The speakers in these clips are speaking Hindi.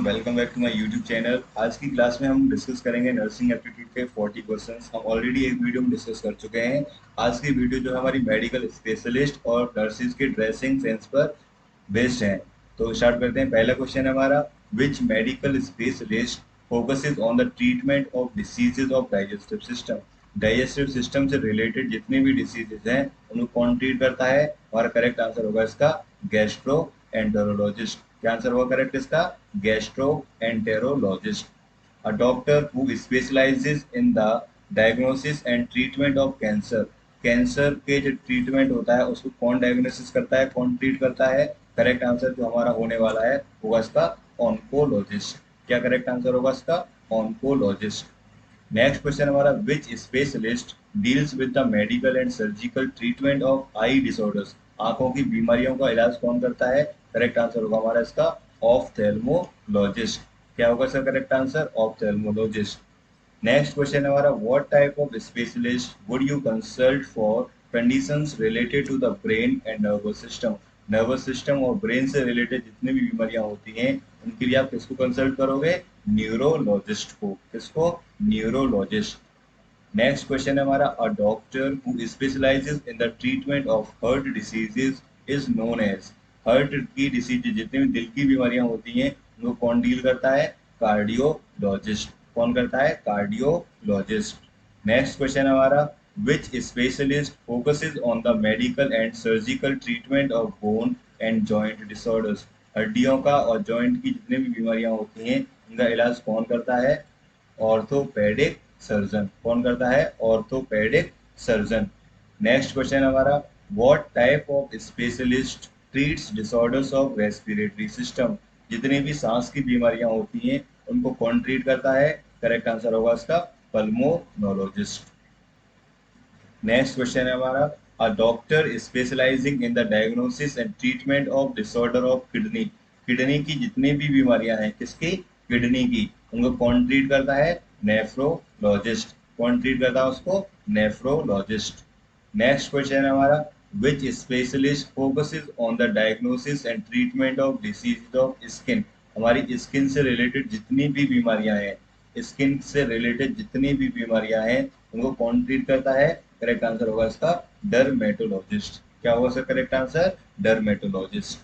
Welcome back to my YouTube channel. आज की क्लास में हम डिस्कस करेंगे नर्सिंग एप्टीट्यूड के 40 क्वेश्चंस। हम ऑलरेडी एक वीडियो में डिस्कस कर चुके हैं। आज की वीडियो जो है हमारी मेडिकल स्पेशलिस्ट और नर्सिस के ड्रेसिंग सेंस पर बेस्ड है। तो स्टार्ट करते हैं। पहला क्वेश्चन है हमारा, which medical specialist focuses on the treatment of diseases of digestive system. Digestive system से रिलेटेड जितने भी डिसीजेज हैं उनको कौन ट्रीट करता है? हमारा करेक्ट आंसर होगा इसका गैस्ट्रो एंटेरोलॉजिस्ट। क्या आंसर होगा करेक्ट इसका? Gastroenterologist. A doctor who specialises in the diagnosis and treatment of cancer. Cancer के जो ट्रीटमेंट होता है उसको कौन डायग्नोसिस करता है, कौन ट्रीट करता है? करेक्ट आंसर जो हमारा होने वाला है होगा इसका ऑन्कोलॉजिस्ट। क्या करेक्ट आंसर होगा इसका? ऑन्कोलॉजिस्ट। नेक्स्ट क्वेश्चन हमारा, which specialist deals with the medical and surgical treatment of eye disorders. आंखों की बीमारियों का इलाज कौन करता है? करेक्ट आंसर होगा हमारा इसका ऑफ्थेल्मोलॉजिस्ट। क्या होगा इसका correct answer? Ophthalmologist. Next question हमारा, what type of specialist would you consult for conditions related to the brain and nervous system. Nervous system और ब्रेन से रिलेटेड जितनी भी बीमारियां होती हैं उनके लिए आप किसको कंसल्ट करोगे? न्यूरोलॉजिस्ट को। किसको? न्यूरोलॉजिस्ट। नेक्स्ट क्वेश्चन है हमारा, a doctor who specialises in the treatment of heart diseases is known as. Heart की डिसीज जितनी भी दिल की बीमारियां होती हैं उनको कौन डील करता है? कार्डियोलॉजिस्ट। कौन करता है? कार्डियोलॉजिस्ट। नेक्स्ट क्वेश्चन हमारा, which specialist focuses on the medical and surgical treatment of bone and joint disorders. हड्डियों का और जॉइंट की जितनी भी बीमारियां होती हैं उनका इलाज कौन करता है? Orthopaedic surgeon. कौन करता है? Orthopaedic surgeon. नेक्स्ट क्वेश्चन हमारा, what type of specialist treats disorders of respiratory system. जितनी भी सांस की बीमारियां होती हैं उनको कौन ट्रीट करता है? करेक्ट आंसर होगा इसका पल्मोनोलॉजिस्ट। नेक्स्ट क्वेश्चन है हमारा, a doctor specialising in the diagnosis and treatment of disorder of kidney. Kidney की जितनी भी बीमारियां हैं, किसकी? किडनी की। उनको कौन ट्रीट करता है? नेफ्रोलॉजिस्ट। कौन ट्रीट करता है उसको? नेफ्रोलॉजिस्ट। नेक्स्ट क्वेश्चन है हमारा, which specialist focuses on the diagnosis and treatment of disease of skin. हमारी स्किन से रिलेटेड जितनी भी बीमारियां हैं, स्किन से रिलेटेड जितनी भी बीमारियां हैं उनको कौन ट्रीट करता है? करेक्ट आंसर होगा इसका डर्मेटोलॉजिस्ट। क्या होगा इसका correct answer? Dermatologist.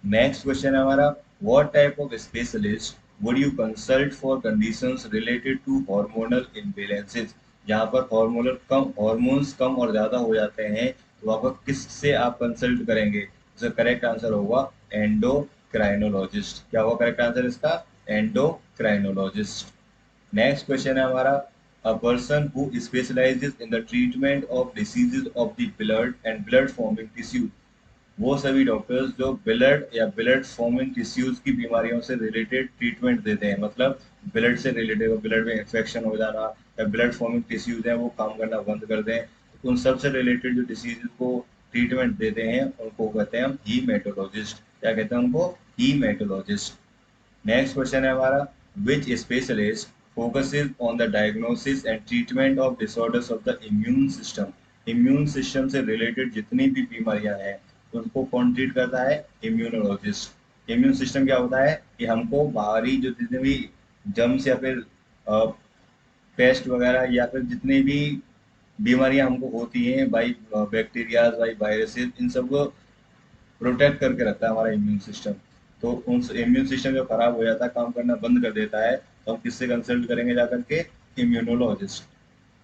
Next question है हमारा, what type of specialist would you consult for conditions related to hormonal imbalances. जहां पर हार्मोन्स कम और ज्यादा हो जाते हैं तो वहां पर किससे आप कंसल्ट करेंगे? इसका करेक्ट आंसर होगा एंडोक्राइनोलॉजिस्ट। क्या होगा करेक्ट आंसर इसका? एंडोक्राइनोलॉजिस्ट। नेक्स्ट क्वेश्चन है हमारा, a person who specialises in the treatment of diseases of the blood and blood forming tissues. वो सभी डॉक्टर्स जो ब्लड या ब्लड फॉर्मिंग टिश्यूज की बीमारियों से रिलेटेड ट्रीटमेंट देते हैं, मतलब ब्लड से रिलेटेड, ब्लड में इन्फेक्शन हो जाना या ब्लड फॉर्मिंग टिश्यूज हैं वो काम करना बंद कर दें, तो उन सब से रिलेटेड जो डिसीज को ट्रीटमेंट देते हैं उनको कहते हैं हम हीमेटोलॉजिस्ट। क्या कहते हैं उनको? हीमेटोलॉजिस्ट। नेक्स्ट क्वेश्चन है हमारा, which specialist focuses on the diagnosis and treatment of disorders of the immune system. Immune system से रिलेटेड जितनी भी बीमारियां हैं उनको कौन ट्रीट करता है? इम्यूनोलॉजिस्ट। इम्यून सिस्टम क्या होता है कि हमको बाहरी जो जितने भी जर्म्स या फिर पेस्ट वगैरह या फिर जितनी भी बीमारियां हमको होती हैं बाई बैक्टीरिया, बाई वायरसेस, इन सबको प्रोटेक्ट करके रखता है हमारा इम्यून सिस्टम। तो उन इम्यून सिस्टम जो खराब हो जाता है, काम करना बंद कर देता है, तो हम किससे कंसल्ट करेंगे जाकर के? इम्यूनोलॉजिस्ट।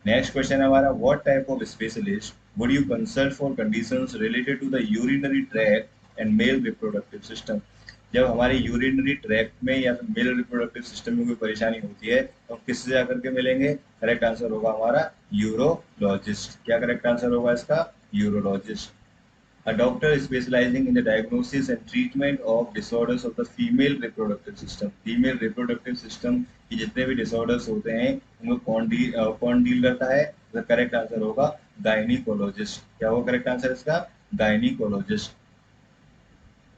नेक्स्ट क्वेश्चन है हमारा, what type of specialist would you consult for conditions related to the urinary tract and male reproductive system. जब हमारे यूरिनरी ट्रैक्ट में या फिर मेल रिप्रोडक्टिव सिस्टम में कोई परेशानी होती है तो हम किससे जाकर के मिलेंगे? करेक्ट आंसर होगा हमारा यूरोलॉजिस्ट। क्या करेक्ट आंसर होगा इसका? Urologist. A doctor specializing in the diagnosis and treatment of disorders of the female reproductive system. Female reproductive system की जितने भी disorders होते हैं उनको कौन डील करता है? The correct answer होगा गायनिकोलॉजिस्ट। क्या होगा करेक्ट आंसर इसका? गायनिकोलॉजिस्ट।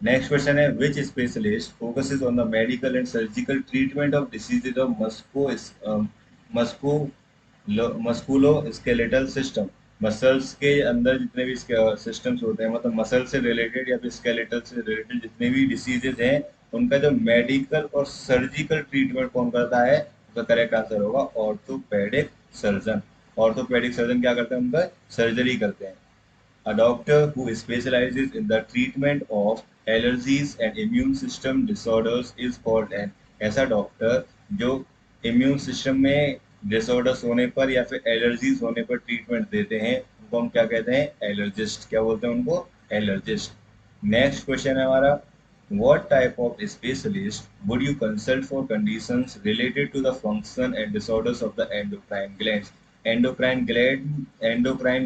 नेक्स्ट क्वेश्चन है, which specialist focuses on the medical and surgical treatment of diseases of musco musculoskeletal system. Muscles के अंदर जितने भी सिस्टम्स होते हैं, मतलब मसल से रिलेटेड या फिर स्केलेटल से रिलेटेड जितने भी डिसीजेज हैं उनका जो मेडिकल और सर्जिकल ट्रीटमेंट कौन करता है, उसका करेक्ट आंसर होगा ऑर्थोपेडिक सर्जन। ऑर्थोपेडिक सर्जन क्या करते हैं, उनका सर्जरी करते हैं। A doctor who specializes in the treatment of allergies and immune system disorders is called an, ऐसा डॉक्टर जो इम्यून सिस्टम में डिसऑर्डर्स होने पर या फिर एलर्जीज होने पर ट्रीटमेंट देते हैं, उनको हम क्या कहते हैं, एलर्जिस्ट। क्या बोलते हैं उनको, एलर्जिस्ट। नेक्स्ट क्वेश्चन है हमारा, what type of specialist would you consult for conditions related to the function and disorders of the endocrine glands? Endocrine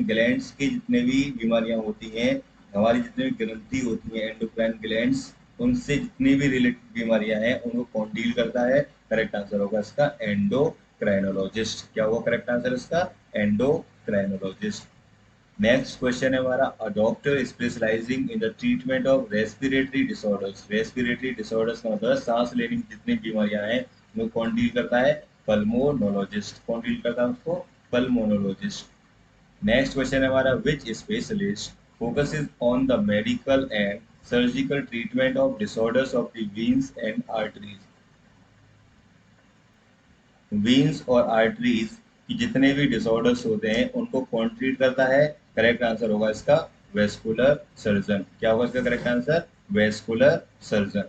glands की जितने भी बीमारियां होती हैं, हमारी जितनी भी ग्रंथि होती हैं एंडोक्राइन ग्लैंड्स, उनसे जितनी भी रिलेटेड बीमारियां हैं उनको कौन डील करता है? करेक्ट आंसर होगा इसका एंडोक्राइनोलॉजिस्ट। क्या होगा करेक्ट आंसर इसका? एंडोक्राइनोलॉजिस्ट। नेक्स्ट क्वेश्चन है हमारा, a doctor specialising in the treatment of respiratory disorders. Respiratory disorders का मतलब सांस लेने की जितनी बीमारियां हैं वो कौन डील करता है? पल्मोनोलॉजिस्ट। कौन डील करता है उसको? पल्मोनोलॉजिस्ट। नेक्स्ट क्वेश्चन है हमारा, which specialist focuses on the medical and surgical treatment of disorders of the veins and arteries. Veins और आर्टरीज की जितने भी डिसऑर्डर्स होते हैं उनको कौन ट्रीट करता है? करेक्ट आंसर होगा इसका वेस्कुलर सर्जन। क्या होगा इसका correct answer? Vascular surgeon.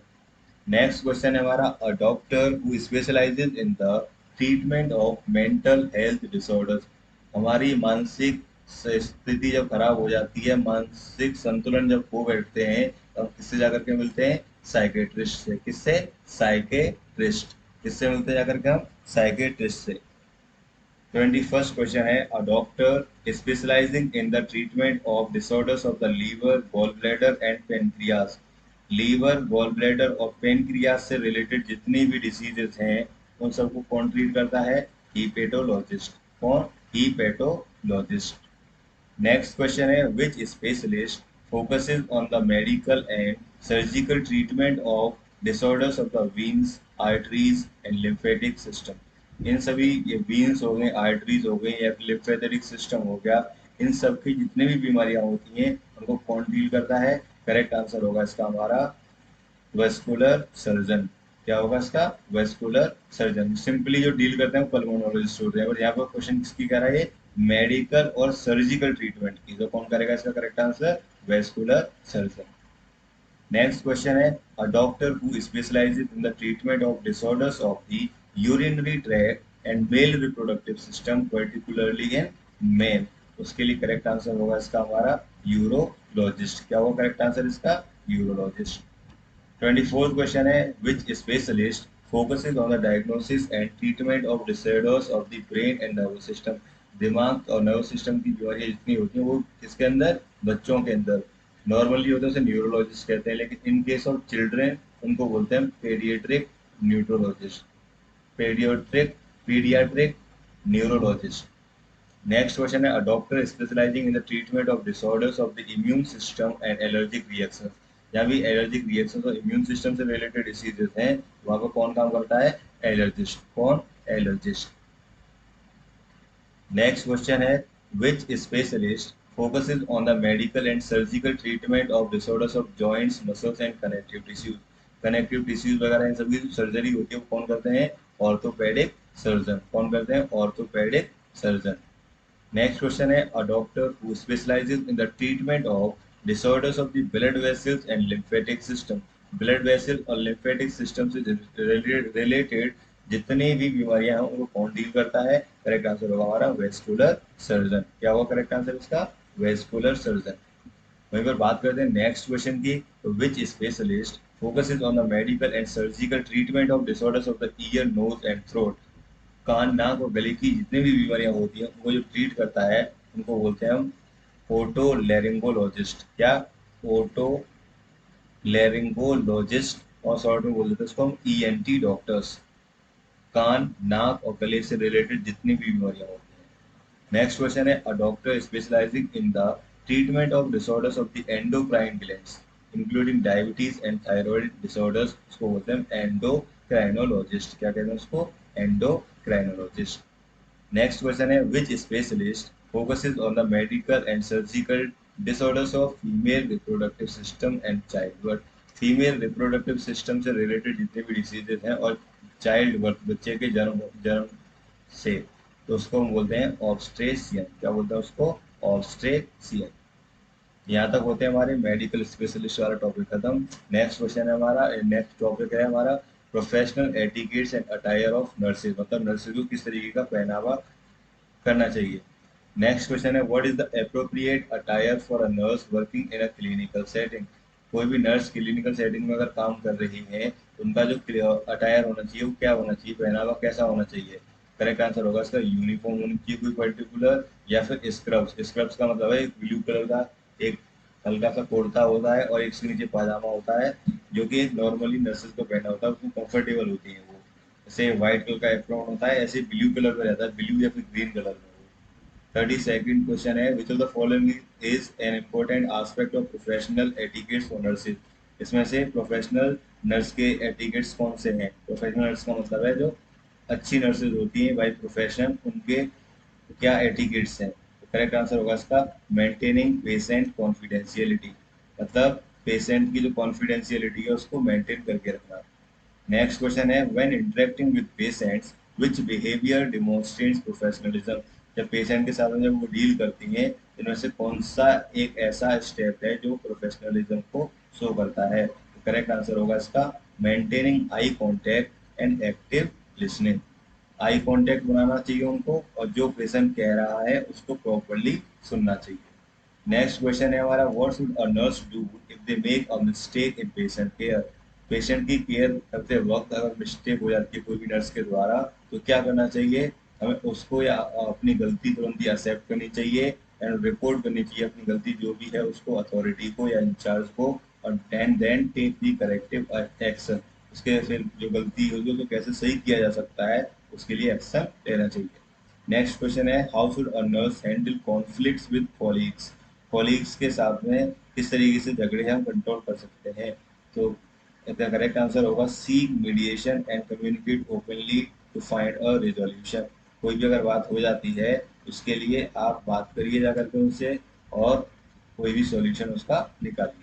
Next question है हमारा, a doctor who specializes in the treatment of mental health disorders. हमारी मानसिक स्थिति जब खराब हो जाती है, मानसिक संतुलन जब खो बैठते हैं, तो हम किससे जाकर के मिलते हैं? साइकेट्रिस्ट से। किससे? साइकेट्रिस्ट। किससे मिलते हैं जाकर के हम? साइकेट्रिस्ट से। 21st क्वेश्चन है, a doctor specialising in the treatment of disorders of the liver, gall bladder and pancreas. Liver, gall bladder और पेनक्रियास से रिलेटेड जितनी भी डिसीजेस हैं उन सबको कौन ट्रीट करता है? हीपेटोलॉजिस्ट। कौन? हीपेटोलॉजिस्ट। नेक्स्ट क्वेश्चन है, which specialist focuses on the medical and surgical treatment of disorders of the veins, arteries and lymphatic system. इन सभी, ये वीन्स हो गए, आर्टरीज हो गई या लिम्फेटिक सिस्टम हो गया, इन सब की जितनी भी बीमारियां होती हैं उनको कौन डील करता है? करेक्ट आंसर होगा इसका हमारा वेस्कुलर सर्जन। क्या होगा इसका? Vascular surgeon. सिंपली जो डील करते हैं पल्मोनोलॉजिस्ट होते हैं। और यहाँ पर क्वेश्चन किसकी कह रहा है? मेडिकल और सर्जिकल ट्रीटमेंट की, तो कौन करेगा इसका correct answer? Vascular surgeon. Next question है, a doctor who specializes in the treatment of disorders of the urinary tract and male reproductive system particularly in male. उसके लिए करेक्ट आंसर होगा इसका हमारा यूरोलॉजिस्ट। क्या होगा करेक्ट आंसर इसका? यूरोलॉजिस्ट। 24th क्वेश्चन है, which specialist focuses on the diagnosis and treatment of disorders of the brain and nervous system. दिमाग और नर्वस सिस्टम की बीमारियां जितनी होती हैं वो किसके अंदर? बच्चों के अंदर। नॉर्मली होते हैं उसे न्यूरोलॉजिस्ट कहते हैं, लेकिन इन केस ऑफ चिल्ड्रेन उनको बोलते हैं paediatric neurologist. Paediatric paediatric neurologist. Next question है, a doctor specialising in the treatment of disorders of the immune system and allergic reactions. जहाँ भी एलर्जिक रिएक्शंस और इम्यून सिस्टम से रिलेटेड डिसीजेस हैं वहाँ पर कौन काम करता है? एलर्जिस्ट। कौन? एलर्जिस्ट। नेक्स्ट क्वेश्चन है, which specialist focuses on the medical and surgical treatment of disorders of joints, muscles and connective tissues. Connective tissues वगैरह इन सभी जो सर्जरी होती है वो कौन करते हैं? Orthopaedic surgeon. कौन करते हैं? Orthopaedic surgeon. नेक्स्ट क्वेश्चन है, a doctor who specializes in the treatment of disorders of the blood vessels and lymphatic system. Blood vessel और लिम्फेटिक सिस्टम से रिलेटेड जितनी भी बीमारियां हैं उनको कौन डील करता है? करेक्ट आंसर होगा हमारा वेस्कुलर सर्जन। क्या होगा करेक्ट आंसर इसका? Vascular surgeon. वहीं पर बात करते हैं नेक्स्ट क्वेश्चन की, which specialist focuses on the medical and surgical treatment of disorders of the ear, nose and throat. कान, नाक और गले की जितनी भी बीमारियां होती हैं उनको जो ट्रीट करता है उनको बोलते हैं हम ओटोलैरिंगोलॉजिस्ट। क्या? ओटोलैरिंगोलॉजिस्ट, और शॉर्ट में बोल देते हैं उसको हम ईएनटी डॉक्टर्स। कान, नाक और गले से रिलेटेड जितनी भी बीमारियां होती हैं। नेक्स्ट क्वेश्चन है, a doctor specialising in the treatment of disorders of the endocrine glands including diabetes and thyroid disorders, उसको बोलते हैं एंडोक्राइनोलॉजिस्ट। क्या कहते हैं उसको? एंडोक्राइनोलॉजिस्ट। नेक्स्ट क्वेश्चन है, which specialist focuses on the medical and surgical disorders of female reproductive system and child birth. Female reproductive system से रिलेटेड जितने भी डिसीजेज हैं और चाइल्ड बर्थ, बच्चे के जन्म जन्म से, तो उसको हम बोलते हैं ऑब्स्ट्रेशियन। क्या बोलते हैं उसको? ऑब्स्ट्रेशियन। यहाँ तक होते हैं हमारे मेडिकल स्पेशलिस्ट वाला टॉपिक खत्म। नेक्स्ट क्वेश्चन है हमारा, नेक्स्ट टॉपिक है हमारा professional etiquettes and attire of nurses, मतलब नर्सेज को किस तरीके का पहनावा करना चाहिए। नेक्स्ट क्वेश्चन है what is the appropriate attire for a nurse working in a clinical setting. कोई भी नर्स क्लिनिकल सेटिंग में अगर काम कर रही है तो उनका जो अटायर होना चाहिए वो क्या होना चाहिए, पहनावा कैसा होना चाहिए। करेक्ट आंसर होगा इसका यूनिफॉर्म होनी चाहिए कोई पर्टिकुलर, या फिर स्क्रब्स। स्क्रब्स का मतलब है ब्लू कलर का एक हल्का सा कुर्ता होता है और एक से नीचे पाजामा होता है, जो कि नॉर्मली नर्सेज को पहना होता है, उसमें कंफर्टेबल होती है वो। जैसे व्हाइट कलर का एप्रॉन होता है, ऐसे ब्लू कलर का रहता है, ब्लू या फिर ग्रीन कलर में। 32nd क्वेश्चन है which of the following is an important aspect of professional etiquettes for nurses. इसमें से प्रोफेशनल नर्स के एटिकेट्स कौन से हैं। प्रोफेशनल नर्स का मतलब है जो अच्छी नर्सेज होती हैं बाई प्रोफेशन, उनके क्या एटिकेट्स हैं। तो करेक्ट आंसर होगा इसका मेंटेनिंग पेशेंट कॉन्फिडेंशियलिटी, मतलब पेशेंट की जो कॉन्फिडेंशियलिटी है उसको मेंटेन करके रखना। नेक्स्ट क्वेश्चन है when interacting with patients which behaviour demonstrates professionalism. जब पेशेंट के साथ जब वो डील करती हैं, इनमें से कौन सा एक ऐसा स्टेप है जो प्रोफेशनलिज्म को शो करता है। तो करेक्ट आंसर होगा इसका maintaining eye contact and active listening. Eye contact बनाना चाहिए उनको और जो पेशेंट कह रहा है उसको प्रॉपरली सुनना चाहिए। नेक्स्ट क्वेश्चन है हमारा what should a nurse do if they make a mistake in patient care. Patient की केयर करते वक्त अगर मिस्टेक हो जाती है कोई भी नर्स के द्वारा तो क्या करना चाहिए। हमें उसको या अपनी गलती तुरंत ही एक्सेप्ट करनी चाहिए एंड रिपोर्ट करनी चाहिए अपनी गलती जो भी है उसको अथॉरिटी को या इंचार्ज को, और then take the corrective action. उसके फिर जो गलती होगी तो कैसे सही किया जा सकता है उसके लिए एक्शन लेना चाहिए। नेक्स्ट क्वेश्चन है how should a nurse handle conflicts with colleagues. Colleagues के साथ में किस तरीके से झगड़े हम कंट्रोल कर सकते हैं। तो इसका करेक्ट आंसर होगा seek mediation and communicate openly to find a resolution. कोई भी अगर बात हो जाती है उसके लिए आप बात करिए जा करके उनसे और कोई भी सॉल्यूशन उसका निकालिए।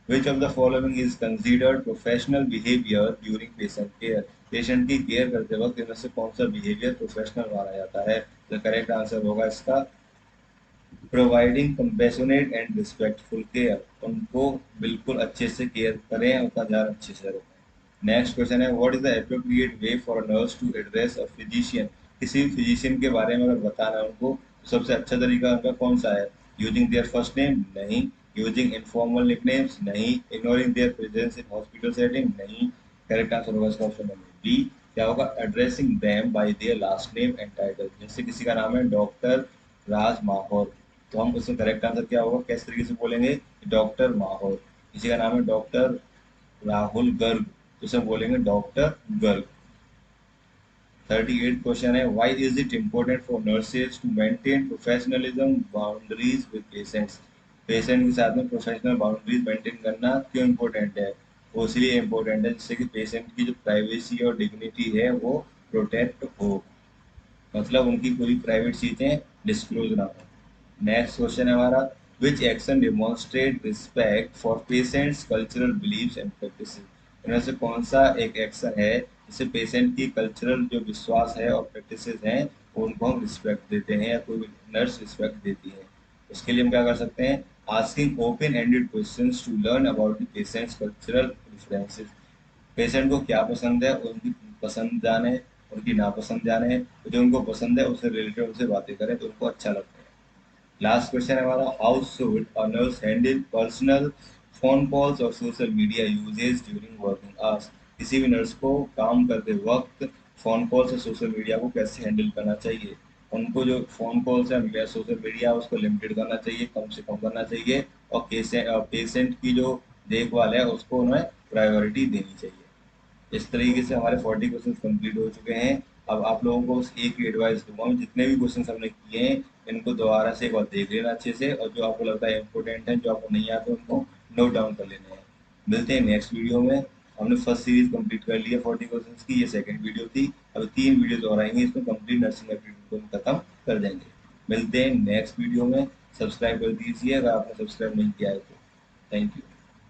Which of the following is considered professional behavior during patient care? Patient की केयर करते वक्त इनमें से कौन सा बिहेवियर प्रोफेशनल माना जाता है। तो करेक्ट आंसर होगा इसका providing compassionate and respectful care. उनको बिल्कुल अच्छे से केयर करें, उनका ध्यान अच्छे से रखें। नेक्स्ट क्वेश्चन है what is the appropriate way for a nurse to address a physician. किसी भी फिजिशियन के बारे में अगर बताना है उनको तो सबसे अच्छा तरीका उनका कौन सा है। यूजिंग देयर फर्स्ट नेम नहीं, यूजिंग इनफॉर्मल निकनेम्स नहीं, ignoring their presence in hospital setting नहीं। करेक्ट आंसर होगा इसका ऑप्शन नंबर बी। क्या होगा addressing them by there last name and title. जैसे किसी का नाम है डॉक्टर राज माहौर, तो हम उसका करेक्ट आंसर क्या होगा, किस तरीके से बोलेंगे डॉक्टर माहौर। किसी का नाम है डॉक्टर राहुल गर्ग तो उसे बोलेंगे डॉक्टर गर्ग। 38 क्वेश्चन है why is it important for nurses to maintain professionalism boundaries with patients. Patient के साथ में प्रोफेशनल बाउंड्रीज मेंटेन करना क्यों इम्पोर्टेंट है। वो इसलिए इम्पोर्टेंट है जिससे कि पेशेंट की जो प्राइवेसी और डिग्निटी है वो प्रोटेक्ट हो, मतलब उनकी पूरी प्राइवेट चीजें डिस्क्लोज ना हो। नेक्स्ट क्वेश्चन है हमारा which action demonstrate respect for patients cultural beliefs and practices. इनमें से कौन सा एक एक्शन है जिससे पेशेंट की कल्चरल जो विश्वास है और प्रैक्टिसेस हैं उनको हम रिस्पेक्ट देते हैं या कोई नर्स रिस्पेक्ट देती है। उसके लिए हम क्या कर सकते हैं asking open ended questions to learn about the patients cultural preferences. Patient को क्या पसंद है उनकी पसंद जाने, उनकी नापसंद जाने, तो जो उनको पसंद है उससे रिलेटेड उनसे बातें करें तो उनको अच्छा लगता है। लास्ट क्वेश्चन है हमारा how should a nurse handle personal phone calls और social media usage during working hours. किसी भी नर्स को काम करते वक्त फोन कॉल्स और सोशल मीडिया को कैसे हैंडल करना चाहिए। उनको जो फोन कॉल्स है या सोशल मीडिया उसको लिमिटेड करना चाहिए, कम से कम करना चाहिए, और पेशेंट की जो देखभाल है उसको उन्हें प्रायोरिटी देनी चाहिए। इस तरीके से हमारे 40 क्वेश्चन कंप्लीट हो चुके हैं। अब आप लोगों को बस एक ही एडवाइस दूंगा, जितने भी क्वेश्चन हमने किए हैं इनको दोबारा से एक बार देख लेना अच्छे से, और जो आपको लगता है इंपॉर्टेंट है जो आपको नहीं आता उनको नोट डाउन कर लेना है। मिलते हैं नेक्स्ट वीडियो में। हमने फर्स्ट सीरीज कंप्लीट कर ली है 40 क्वेश्चन की, ये सेकंड वीडियो थी। अब 3 वीडियोज और आएंगे, इसमें कंप्लीट नर्सिंग एप्टीट्यूड को खत्म कर देंगे। मिलते हैं नेक्स्ट वीडियो में। सब्सक्राइब कर दीजिए अगर आपने सब्सक्राइब नहीं किया है तो। Thank you.